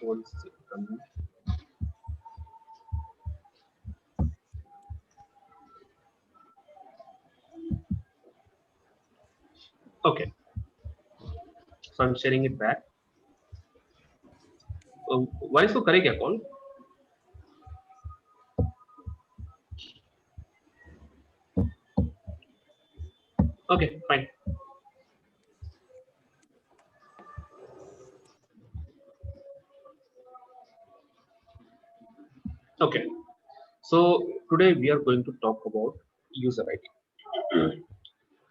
One second. Okay, so I'm sharing it back. Why so correct call? Okay, fine. Okay, so today we are going to talk about user ID.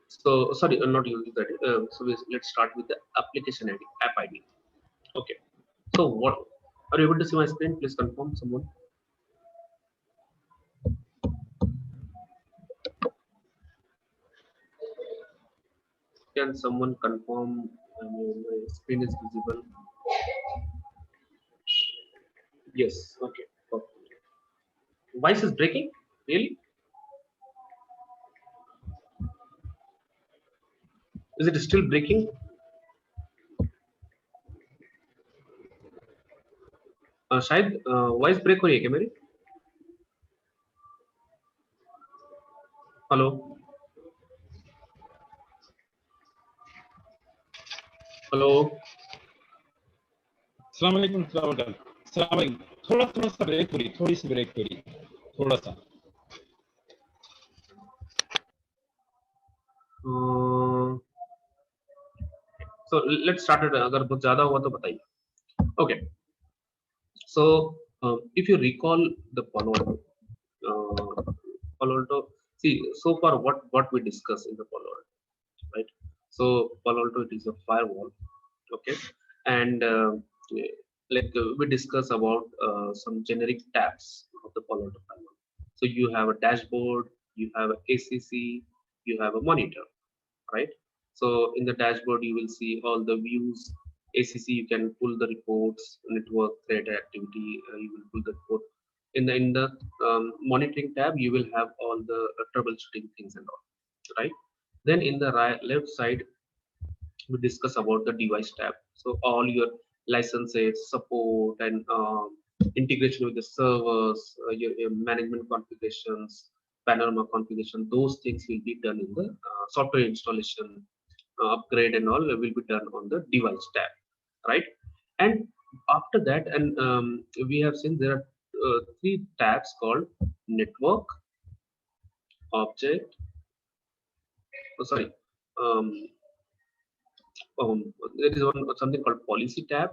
So sorry, not user ID. Let's start with the application ID, app ID. Okay. So what are you able to see my screen? Please confirm someone. Can someone confirm my screen is visible? Yes. Okay. Perfect. Voice is breaking. Really? Is it still breaking? शायद voice break हो रही है क्या मेरी? Hello hello अस्सलाम वालेकुम अस्सलाम वालेकुम। थोड़ा सा ब्रेक हो रही, थोड़ी सी ब्रेक हो रही, थोड़ा सा। So let's start. अगर बहुत ज्यादा हुआ तो बताइए. Okay. So if you recall the Palo Alto, see so far what we discussed in the Palo Alto, right? So Palo Alto, it is a firewall, okay, and we discuss about some generic tabs of the Palo Alto firewall. So you have a dashboard, you have a ACC, you have a monitor, right? So in the dashboard, you will see all the views. ACC, you can pull the reports, network threat activity. You will pull the report. In the monitoring tab, you will have all the troubleshooting things and all, right? Then in the left side, we discuss about the device tab. So all your licenses, support, and integration with the servers, your management configurations, panorama configuration, those things will be done in the software installation, upgrade and all will be done on the device tab, right? And after that, and we have seen there are three tabs called network, object, sorry, um, there is something called policy tab,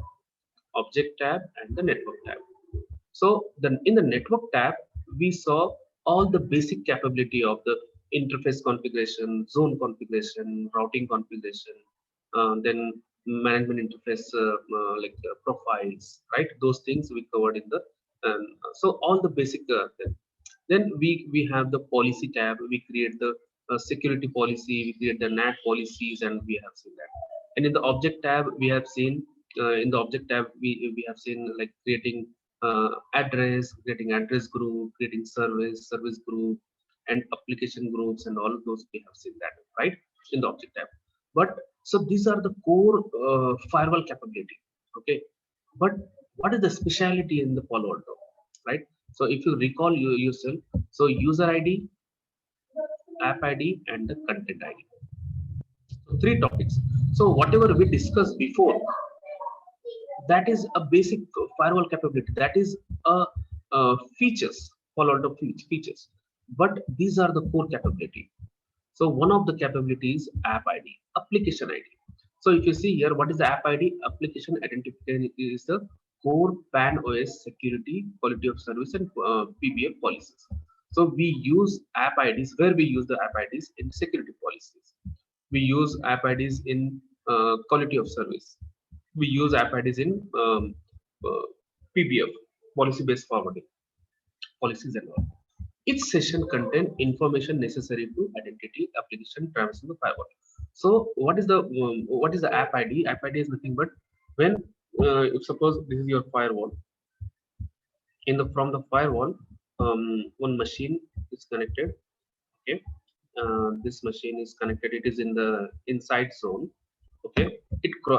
object tab, and the network tab. So then in the network tab, we saw all the basic capability of the interface configuration, zone configuration, routing configuration, then management interface profiles, right? Those things we covered in the so all the basic then we have the policy tab. We create the security policy, we create the NAT policies, and we have seen that. And in the object tab, we have seen in the object tab we have seen like creating address, creating address group, creating service group, and application groups, and all of those we have seen that, right, in the object tab. But so these are the core firewall capability, okay. But what is the speciality in the Palo Alto, right? So if you recall yourself, so user ID, app ID, and the content ID. So three topics. So whatever we discussed before, that is a basic firewall capability. That is features, Palo Alto features. But these are the core capability. So one of the capabilities app ID, application ID. So if you see here, what is the app ID? Application identification is the core PAN OS security, quality of service, and PBF policies. So we use app IDs. Where we use the app IDs? In security policies. We use app IDs in quality of service. We use app IDs in PBF, policy based forwarding policies and all. Each session contain information necessary to identity application traversing the firewall. So what is the app ID? App ID is nothing but when if suppose this is your firewall. In the from the firewall, one machine is connected. Okay, this machine is connected. It is in the inside zone. Okay,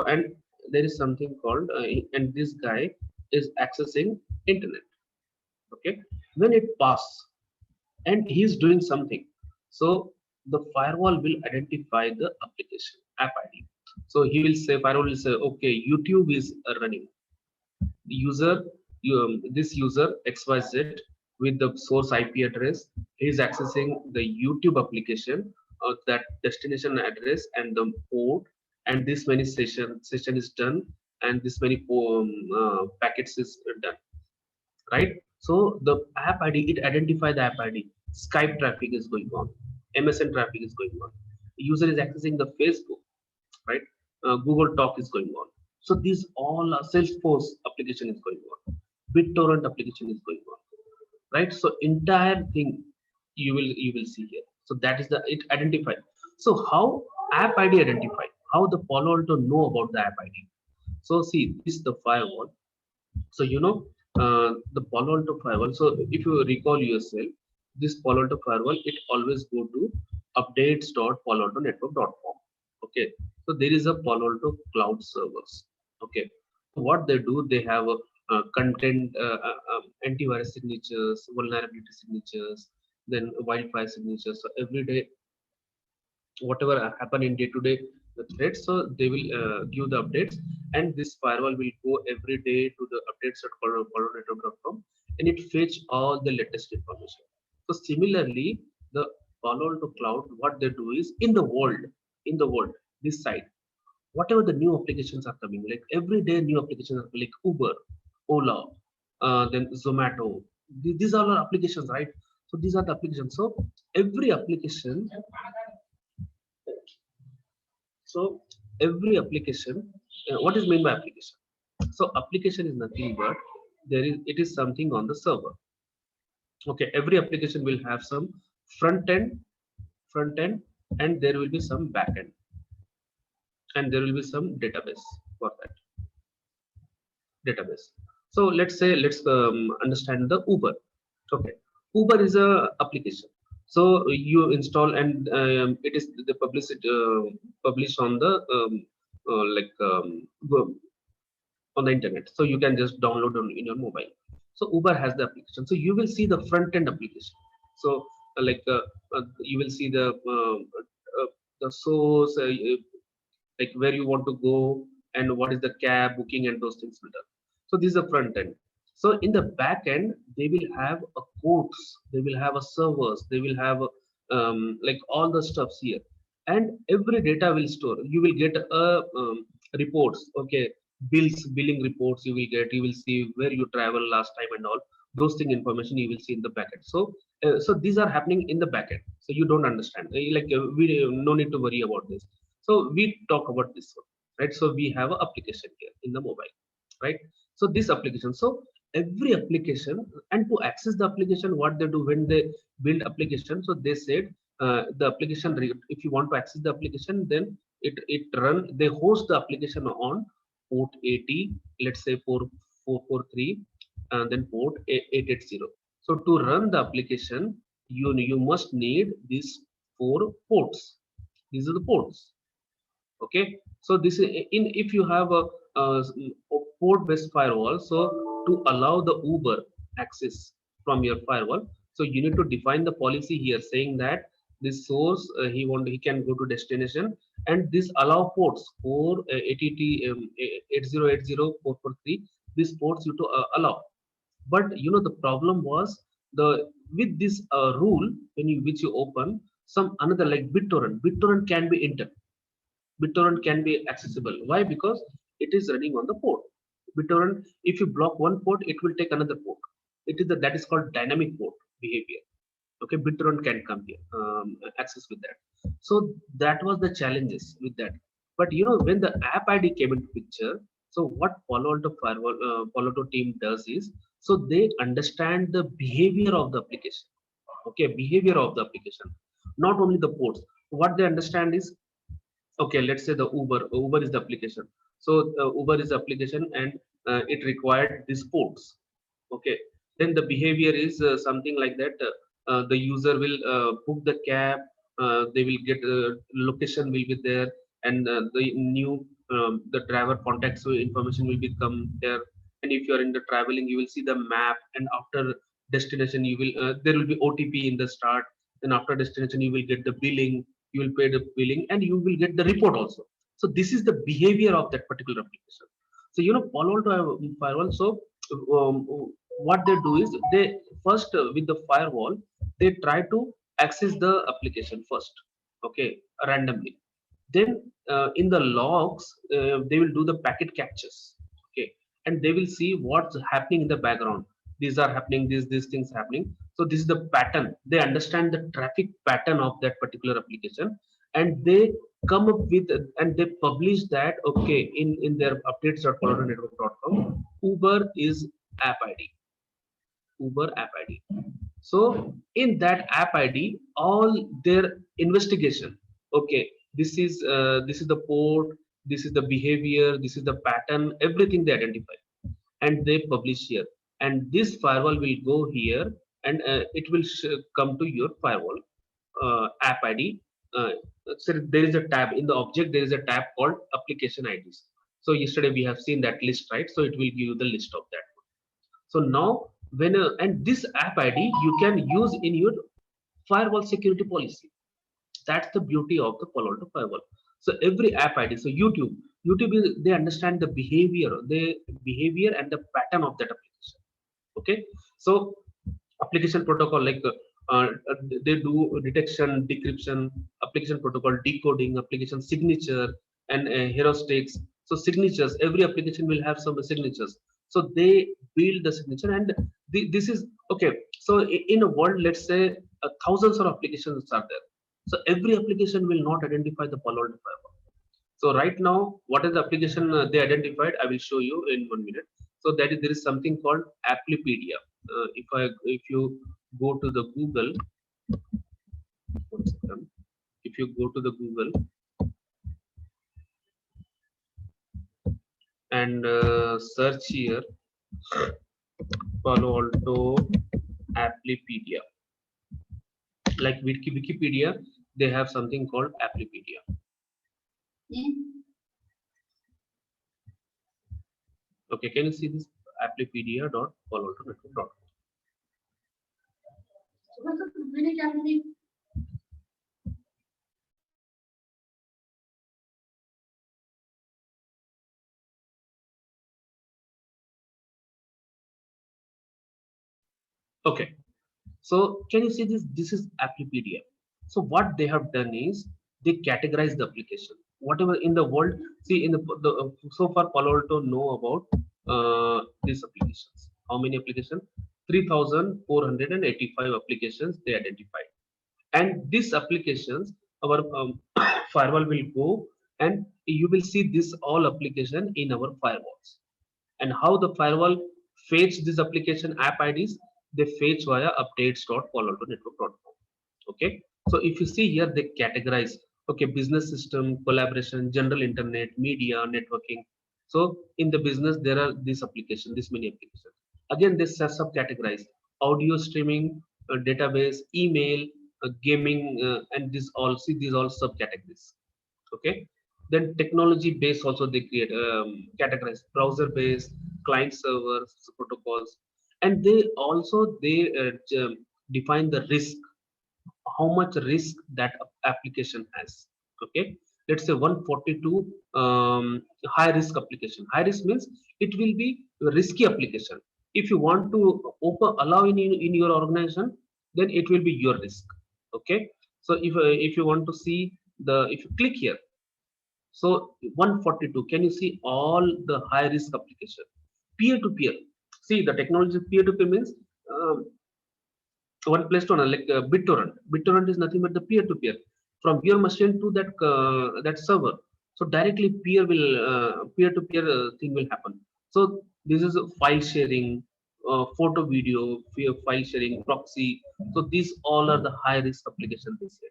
and there is something called and this guy is accessing internet. Okay, when it pass and he's doing something, so the firewall will identify the application app ID. So he will say, firewall will say, okay, YouTube is running. The user, this user XYZ with the source IP address is accessing the YouTube application, that destination address and the port, and this many session is done, and this many packets is done, right? So the app ID, it identify the app ID. Skype traffic is going on, MSN traffic is going on. User is accessing the Facebook, right? Google Talk is going on. So these all Salesforce application is going on. BitTorrent application is going on, right? So entire thing you will see here. So that is the it identify. So how app ID identify? How the Palo Alto know about the app ID? So see, this is the firewall. So the Palo Alto firewall. So if you recall yourself, this Palo Alto firewall, it always go to updates.paloaltonetwork.com. Okay, so there is a Palo Alto cloud servers. Okay, so what they do, they have a content, antivirus signatures, vulnerability signatures, then wildfire signatures. So every day, whatever happen in day-to-day threads, so they will give the updates, and this firewall will go every day to the updates.paloaltonetwork.com, and it fetch all the latest information. So similarly, the Palo Alto cloud, what they do is in the world, this side, whatever the new applications are coming, like every day new applications are like Uber, Ola, then Zomato. These are all applications, right? So these are the applications. So every application, so every application, what is meant by application? So application is nothing but it is something on the server. Okay, every application will have some front end, front end, and there will be some back end, and there will be some database for that database. So let's understand the Uber. Okay, Uber is a application. So you install, and it is the published on the on the internet. So you can just download in your mobile. So Uber has the application. So you will see the front end application. So you will see the source, like where you want to go and what is the cab booking and those things will done. So this is the front end. So in the back end, they will have a codes, they will have a servers, they will have like all the stuffs here, and every data will store. You will get reports, okay, billing reports. You will see where you travel last time and all those thing information you will see in the backend. So these are happening in the backend. So you don't understand. We no need to worry about this. So we talk about this one, right? So we have an application here in the mobile, right? So this application. So every application, and to access the application, what they do when they build application, so they said the application, if you want to access the application, then they host the application on port 80, let's say 4443, and then port 880. So to run the application, you must need these 4 ports. These are the ports. Okay, so this is in, if you have a port based firewall, so to allow the Uber access from your firewall, so you need to define the policy here saying that this source, he can go to destination, and this allow ports for 8080 443, these ports you to allow. But the problem was, the with this rule, when you which you open some another, like BitTorrent can be entered. BitTorrent can be accessible. Why? Because it is running on the port. BitTorrent, if you block one port, it will take another port. That is called dynamic port behavior. Okay, BitTorrent can come here, access with that. So that was the challenges with that. But when the app ID came into picture, so what Palo Alto firewall, Palo Alto team does is, so they understand the behavior of the application. Okay, behavior of the application, not only the ports. What they understand is, okay, let's say the Uber is the application. So Uber is the application, and it required these ports. Okay, then the behavior is something like that. The user will book the cab, they will get location will be there, and the driver contacts information will become there, And if you are in the traveling, you will see the map, and after destination you will there will be OTP in the start, and after destination you will get the billing, you will pay the billing, and you will get the report also. So this is the behavior of that particular application. So Palo Alto firewall. So um, what they do is they first with the firewall they try to access the application first, okay, randomly. Then in the logs they will do the packet captures, okay, and they will see what's happening in the background. These are happening, these things happening. So this is the pattern. They understand the traffic pattern of that particular application, and they come up with and they publish that, okay, in their updates.paloaltonetwork.com. Uber is app id, Uber app id. So in that app id, all their investigation, okay, this is the port, this is the behavior, this is the pattern, everything they identify and they publish here. And this firewall will go here, and it will come to your firewall app id. uh, so there is a tab in the object, there is a tab called application ids. So yesterday we have seen that list, right? So it will give you the list of that. So now when and this app id you can use in your firewall security policy. That's the beauty of the Palo Alto firewall. So every app id, so youtube is, they understand the behavior and the pattern of that application, okay. So application protocol like they do detection, decryption, application protocol decoding, application signature, and heuristics. So signatures, every application will have some signatures. So they build the signature, and this is okay. So in a world, let's say thousands of applications are there. So every application will not identify the Palo Alto firewall. So right now, what is the application they identified? I will show you in 1 minute. So that is, there is something called Applipedia. If you go to the Google, 1 second. If you go to the Google and search here Palo Alto Applipedia, like Wikipedia, they have something called Applipedia. Okay, can you see this applipedia.paloaltonetwork.com? Okay, so can you see this? This is Applipedia. So what they have done is they categorize the application. Whatever in the world, see in the so far Palo Alto know about these applications. How many applications? 3,485 applications they identified. And these applications, our firewall will go and you will see this all application in our firewalls. And how the firewall fetch this application app IDs, they fetch via updates.paloaltonetwork.com. Okay, so if you see here, they categorize, okay, business system, collaboration, general internet, media, networking. So in the business, there are this application, this many applications. Again, this subcategorize audio streaming, database, email, gaming, and this all, see these all subcategories. Okay, then technology based also they create categorize browser based, client servers, protocols, and they also they define the risk, how much risk that application has. Okay, let's say 142 high risk application. High risk means it will be a risky application. If you want to allow in your organization, then it will be your risk. Okay, so if you want to see the, if you click here, so 142, can you see all the high risk application? Peer to peer. See the technology peer to peer means one place to another, like BitTorrent. BitTorrent is nothing but the peer to peer from your machine to that server. So directly peer to peer thing will happen. So this is a file sharing, photo video, file sharing, proxy. So these all are the high risk applications they say.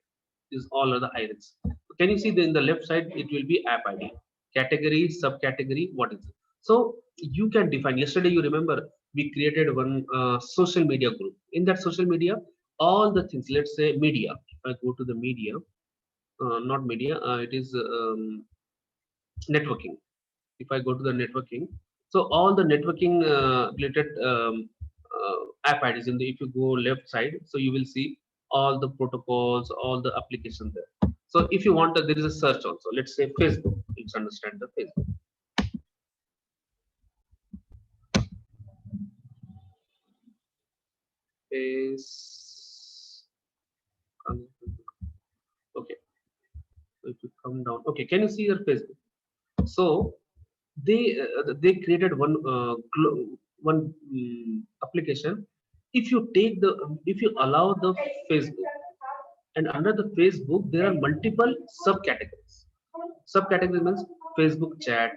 These all are the high risk. Can you see in the left side, it will be app ID, category, subcategory, what is it? So you can define, yesterday you remember we created one social media group. In that social media, all the things, let's say media, if I go to the media, not media, it is networking. If I go to the networking, So all the networking related app IDs in the, if you go left side, so you will see all the protocols, all the applications there. So if you want, there is a search also. Let's say Facebook. Let's understand the Facebook. Face. Okay. So if you come down, okay, can you see your Facebook? So they created one application. If you take the if you allow the Facebook, and under the Facebook there are multiple subcategories. Subcategory means Facebook chat,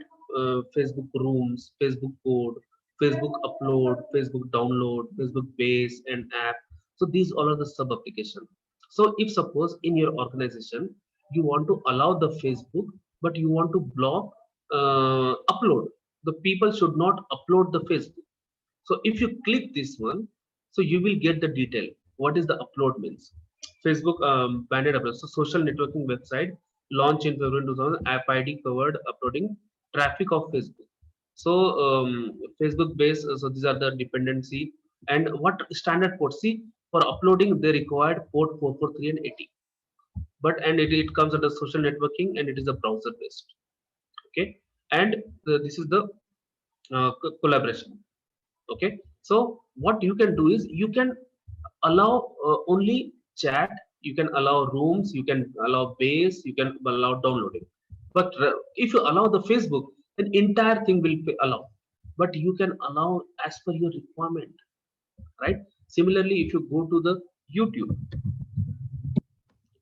Facebook rooms, Facebook code, Facebook upload, Facebook download, Facebook base and app. So these all are the sub application. So if suppose in your organization you want to allow the Facebook, but you want to block upload, the people should not upload the Facebook. So if you click this one, so you will get the detail. What is the upload means? Facebook banded upload. So social networking website launched in February 2000. App ID covered uploading traffic of Facebook. So Facebook base. So these are the dependency and what standard port. See, for uploading they required port 443 and 80. But and it comes under social networking and it is a browser based. Okay, and this is the collaboration. Okay, so what you can do is you can allow only chat, you can allow rooms, you can allow base, you can allow downloading. But if you allow the Facebook, then entire thing will be allowed, but you can allow as per your requirement, right? Similarly, if you go to the YouTube,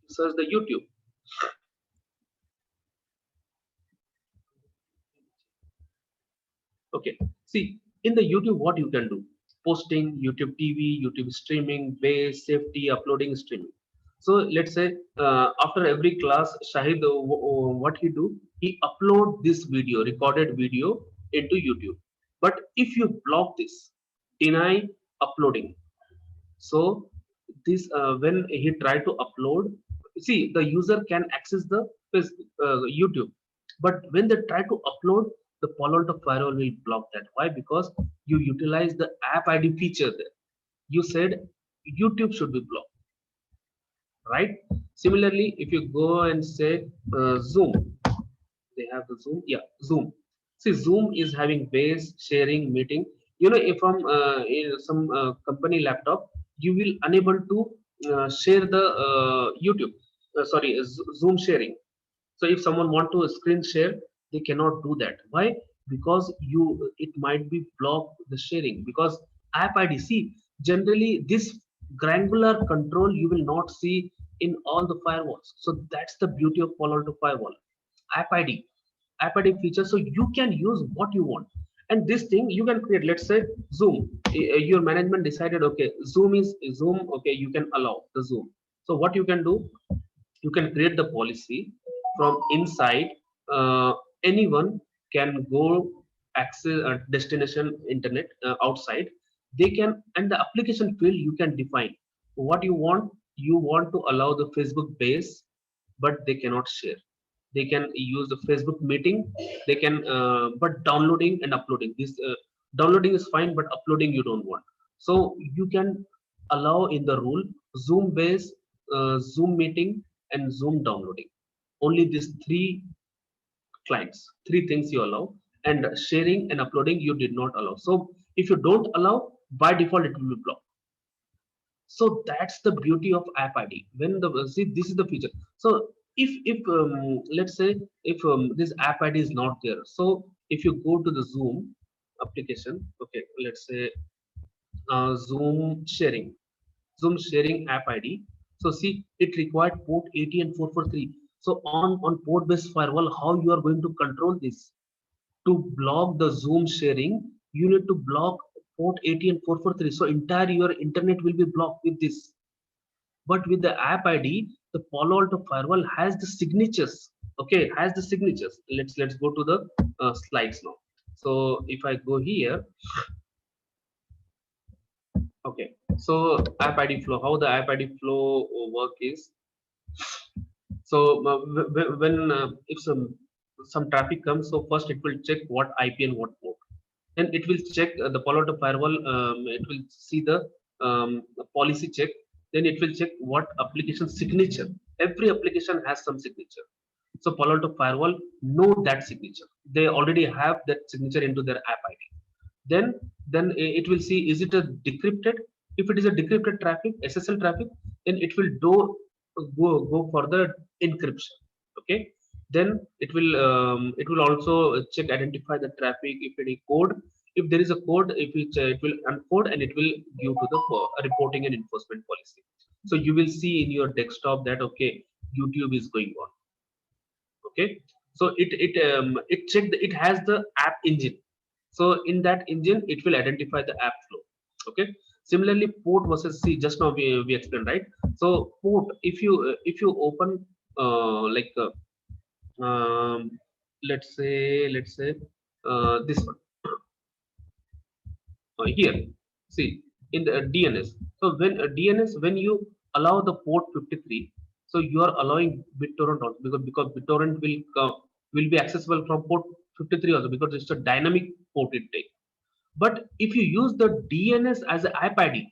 search the YouTube. Okay, see in the YouTube what you can do: posting, YouTube TV, YouTube streaming, base, safety, uploading, streaming. So let's say after every class, Shahid, what he do? He upload this video, recorded video into YouTube. But if you block this, deny uploading. So this when he try to upload, see the user can access the YouTube, but when they try to upload, the Palo Alto firewall will block that. Why? Because you utilize the app ID feature there. You said YouTube should be blocked, right? Similarly, if you go and say Zoom, they have the Zoom. Yeah, Zoom. See, Zoom is having base sharing meeting. You know, if from in some company laptop, you will unable to share the YouTube. Sorry, Zoom sharing. So if someone want to screen share, they cannot do that. Why? Because you it might be block the sharing because app ID. See, generally this granular control you will not see in all the firewalls. So that's the beauty of Palo Alto firewall. App ID, app ID feature. So you can use what you want. And this thing you can create. Let's say Zoom. Your management decided, okay, Zoom is Zoom. Okay, you can allow the Zoom. So what you can do? You can create the policy from inside. Anyone can go access destination internet outside. They can, and the application field you can define what you want. You want to allow the Facebook base, but they cannot share. They can use the Facebook meeting. They can but downloading and uploading this downloading is fine, but uploading you don't want. So you can allow in the rule Zoom base, Zoom meeting, and Zoom downloading. Only these three things you allow, and sharing and uploading you did not allow. So if you don't allow, by default it will be blocked. So that's the beauty of app ID. When the see, this is the feature. So if let's say if this app ID is not there, so if you go to the Zoom application, okay, let's say Zoom sharing app ID. So see, it required port 80 and 443. So on port based firewall, how you are going to control this? To block the Zoom sharing, you need to block port 80 and 443. So entire your internet will be blocked with this. But with the app ID, the Palo Alto firewall has the signatures. Okay, has the signatures. Let's go to the slides now. So if I go here, okay, so app ID flow, how the app ID flow work is. So when if some traffic comes, so first it will check what IP and what port. and it will check the Palo Alto firewall. It will see the policy check. Then it will check what application signature. Every application has some signature. So Palo Alto firewall know that signature. They already have that signature into their app ID. Then it will see, is it a decrypted? If it is a decrypted traffic, SSL traffic, then it will go for the encryption. Okay. Then it will also check, identify the traffic, if any code. If there is a code, if it will uncode, and it will give to the reporting and enforcement policy. So you will see in your desktop that okay, YouTube is going on. Okay. So it checked, it has the app engine. So in that engine it will identify the app flow. Okay. Similarly, port versus, see, just now we explained, right? So port, if you open like let's say this one here, see, in the DNS. So when DNS, when you allow the port 53, so you are allowing BitTorrent also, because BitTorrent will be accessible from port 53 also, because it's a dynamic port it takes. But if you use the DNS as an app ID,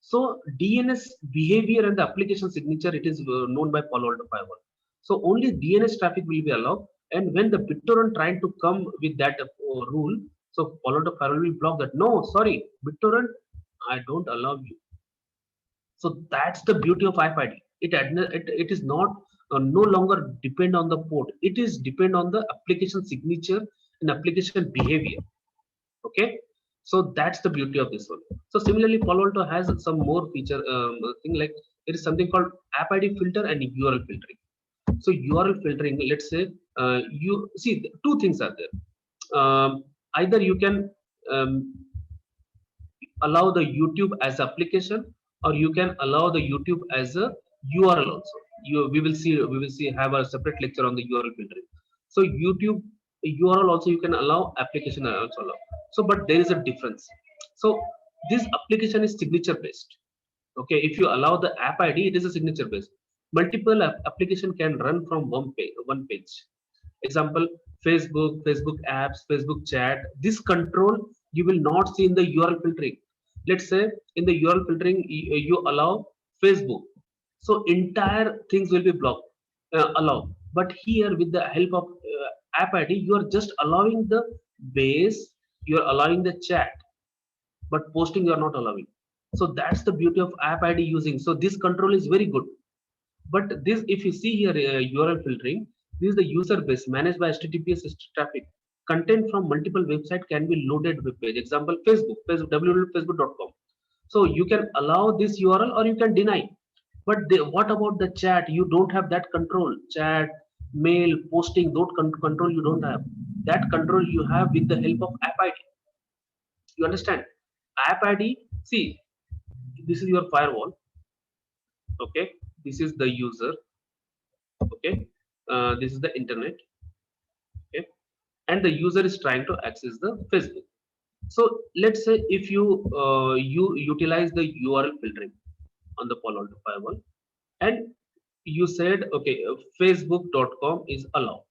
so DNS behavior and the application signature, it is known by Palo Alto firewall. So only DNS traffic will be allowed. And when the BitTorrent trying to come with that rule, so Palo Alto firewall will block that. No, sorry, BitTorrent, I don't allow you. So that's the beauty of app ID. It is not no longer depend on the port. It is depend on the application signature and application behavior. Okay. So that's the beauty of this one. So similarly, Palo Alto has some more feature thing, like there is something called app ID filter and URL filtering. So URL filtering, let's say you see two things are there. Either you can allow the YouTube as application, or you can allow the YouTube as a URL also. We will see have a separate lecture on the URL filtering. So YouTube URL also you can allow, application also allow. So but there is a difference. So this application is signature based. Okay, if you allow the app ID, it is a signature based. Multiple application can run from one page. Example, Facebook apps, Facebook chat. This control you will not see in the URL filtering. Let's say in the URL filtering, you allow Facebook, so entire things will be blocked, allowed. But here, with the help of app ID, you are just allowing the base, you are allowing the chat, but posting you are not allowing. So that's the beauty of app ID using. So this control is very good. But this, if you see here, URL filtering, this is the user base managed by HTTPS traffic. Content from multiple website can be loaded web page. Example, Facebook www.facebook.com. So you can allow this URL or you can deny. But what about the chat? You don't have that control. Chat, mail, posting, those control you don't have. That control you have with the help of app ID. You understand? App ID, see, this is your firewall. Okay, this is the user. Okay, this is the internet. Okay, and the user is trying to access the Facebook. So let's say if you utilize the URL filtering on the Palo Alto firewall, and you said okay, facebook.com is allowed.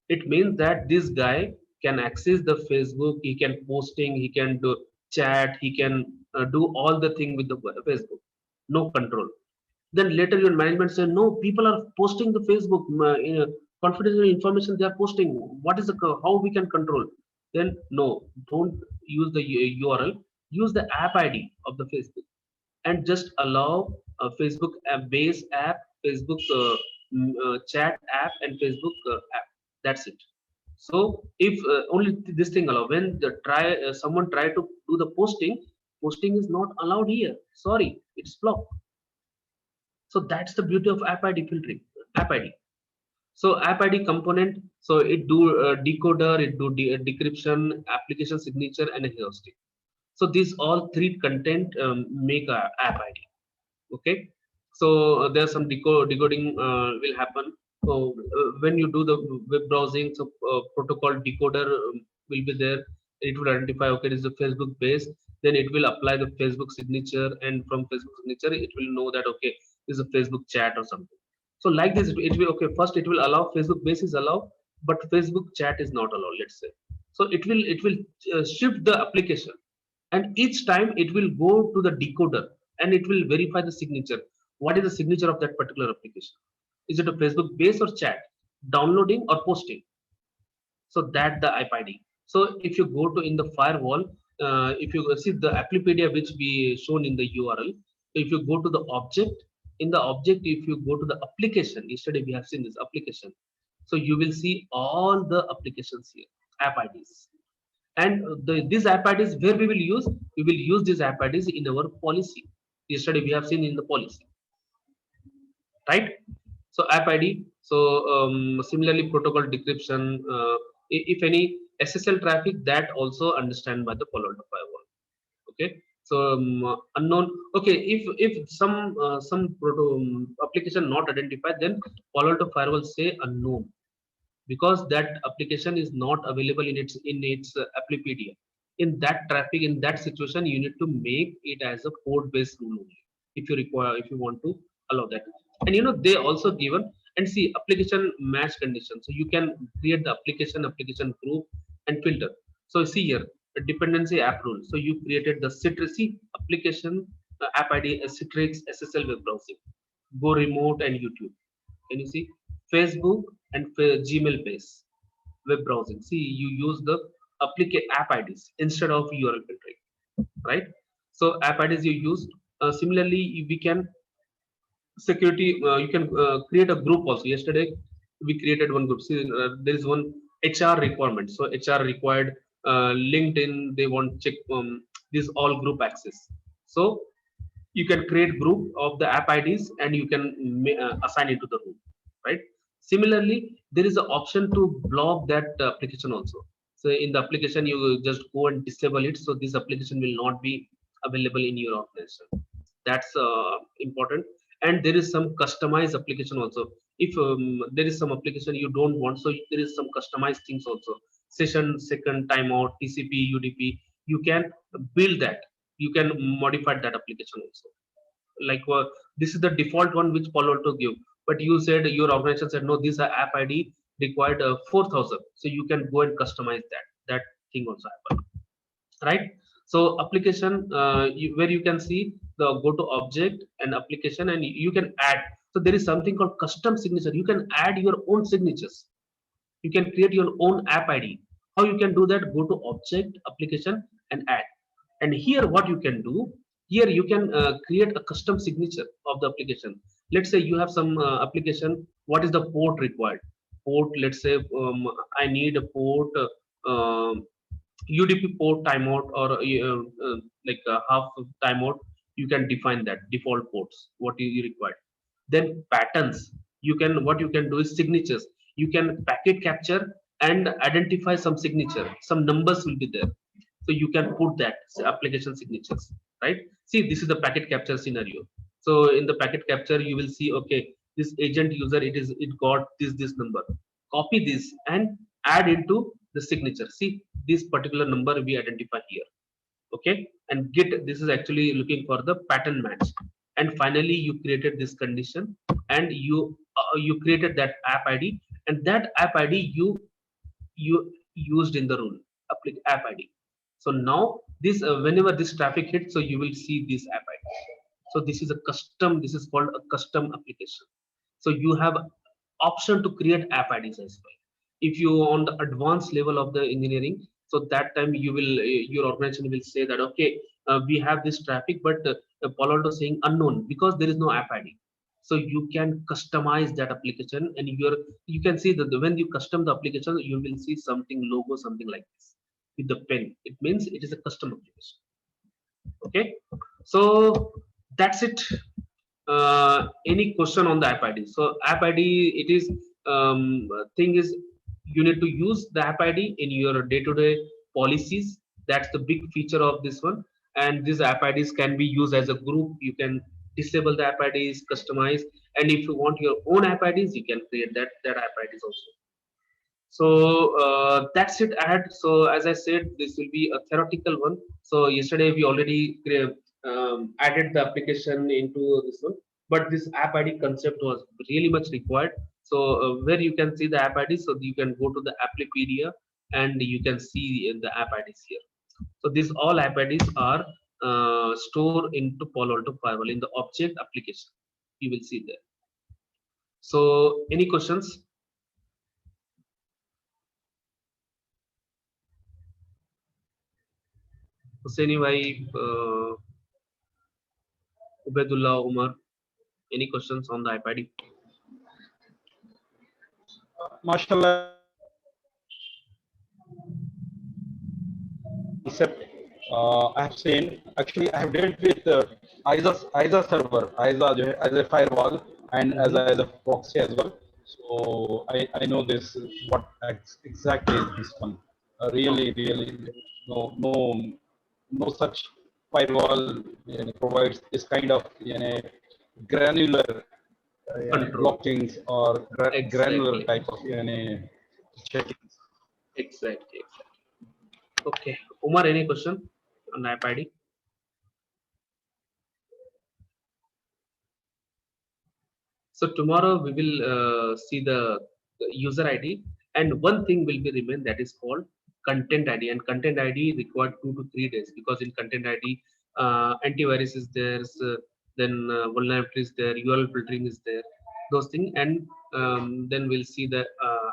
It means that this guy can access the Facebook, he can posting, he can do chat, he can do all the thing with the Facebook, no control. Then later your management say no, people are posting the Facebook confidential information they are posting. What is the how we can control? Then no, don't use the URL, use the app ID of the Facebook, and just allow Facebook base app, Facebook chat app, and Facebook app. That's it. So if only this thing allow, when the someone try to do the posting is not allowed here. Sorry, it's blocked. So that's the beauty of app ID filtering. App ID. So app ID component, so it do decoder, it do decryption, application signature, and a hosting. So these all three content make a app ID. Okay. So there's some decoding will happen. So when you do the web browsing, so protocol decoder will be there. It will identify, okay, this is a Facebook base. Then it will apply the Facebook signature, and from Facebook signature, it will know that okay, this is a Facebook chat or something. So like this, it will okay. First, it will allow Facebook base is allowed, but Facebook chat is not allowed. Let's say. So it will shift the application, and each time it will go to the decoder and it will verify the signature. What is the signature of that particular application? Is it a Facebook base or chat, downloading or posting? So that the IP ID. So if you go to in the firewall, if you see the Applipedia which we shown in the URL, if you go to the object, in the object, if you go to the application, yesterday we have seen this application. So you will see all the applications here, app IDs. And these app IDs where we will use these app IDs in our policy. Yesterday we have seen in the policy, right? So app ID. So similarly protocol decryption, if any SSL traffic, that also understand by the Palo Alto firewall. Okay. So unknown. Okay, if some application not identified, then Palo Alto firewall say unknown, because that application is not available in its Applipedia. In that traffic, in that situation, you need to make it as a port based rule only, if you require, if you want to allow that. And they also given, and see, application match condition, so you can create the application group and filter. So see here, a dependency app rule, so you created the Citrix application app ID, Citrix SSL web browsing, go remote and YouTube. Can you see Facebook and Gmail based web browsing? See, you use the app IDs instead of URL filtering, right? So app IDs you use. Similarly, we can security. You can create a group also. Yesterday we created one group. See, there is one HR requirement. So HR required LinkedIn. They want check this all group access. So you can create group of the app IDs and you can assign it to the room, right? Similarly, there is an option to block that application also. So in the application, you just go and disable it. So this application will not be available in your organization. That's important. And there is some customized application also. If there is some application you don't want, so there is some customized things also. Session, second, timeout, TCP, UDP. You can build that. You can modify that application also. Like this is the default one which Palo Alto give, but you said, your organization said no, this app ID required 4,000, so you can go and customize that thing also happen, right? So application, where you can see the go to object and application, and you can add. So there is something called custom signature. You can add your own signatures. You can create your own app ID. How you can do that? Go to object, application, and add. And here what you can do, here you can create a custom signature of the application. Let's say you have some application. What is the port required? Port, let's say I need a port, UDP port timeout, or like half of timeout. You can define that default ports what you require. Then patterns, you can, what you can do is signatures. You can packet capture and identify some signature, some numbers will be there. So you can put that application signatures, right? See, this is the packet capture scenario. So in the packet capture, you will see, okay, this agent user, it got this number. Copy this and add into the signature. See, this particular number we identify here. Okay, and get, this is actually looking for the pattern match. And finally you created this condition, and you created that app ID, and that app ID you used in the rule app ID. So now this whenever this traffic hits, so you will see this app ID. So this is a custom, this is called a custom application. So you have option to create app IDs as well. If you on the advanced level of the engineering, so that time you will your organization will say that, okay, we have this traffic, but Palo Alto saying unknown because there is no app ID. So you can customize that application, and you can see that when you custom the application, you will see something logo, something like this with the pen. It means it is a custom application. Okay, so that's it. Any question on the app ID? So app ID, it is thing is, you need to use the app ID in your day-to-day policies. That's the big feature of this one. And these app IDs can be used as a group. You can disable the app IDs, customize, and if you want your own app IDs, you can create that app IDs also. So that's it. So as I said, this will be a theoretical one. So yesterday we already added the application into this one, but this app ID concept was really much required. So where you can see the app ID, so you can go to the Applipedia and you can see in the app IDs here. So these all app IDs are stored into Palo Alto Firewall in the object application. You will see there. So any questions? Hussaini bhai, Ubaidullah, Umar, any questions on the app ID? Mashallah, except I have seen, actually I have dealt with ISA server, ISA as a firewall and as a proxy as well. So I know this what exactly is this one. Really no such firewall provides this kind of granular Control. blockings or granular Exactly. type of checkings. Exactly. Okay. Umar, any question on app ID? So tomorrow we will see the user ID, and one thing will be remain, that is called content ID. And content ID required 2 to 3 days, because in content ID antivirus is there, so then vulnerability is there, URL filtering is there, those things, and then we'll see the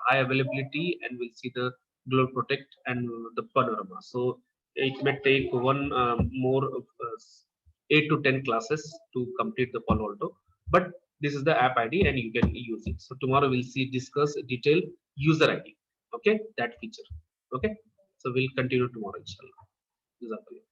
high availability, and we'll see the global protect and the panorama. So it may take one more of, 8 to 10 classes to complete the Palo Alto, but this is the app ID and you can use it. So tomorrow we'll see discuss detail user ID. Okay, that feature. Okay, so we'll continue tomorrow, inshallah. Jazakallah.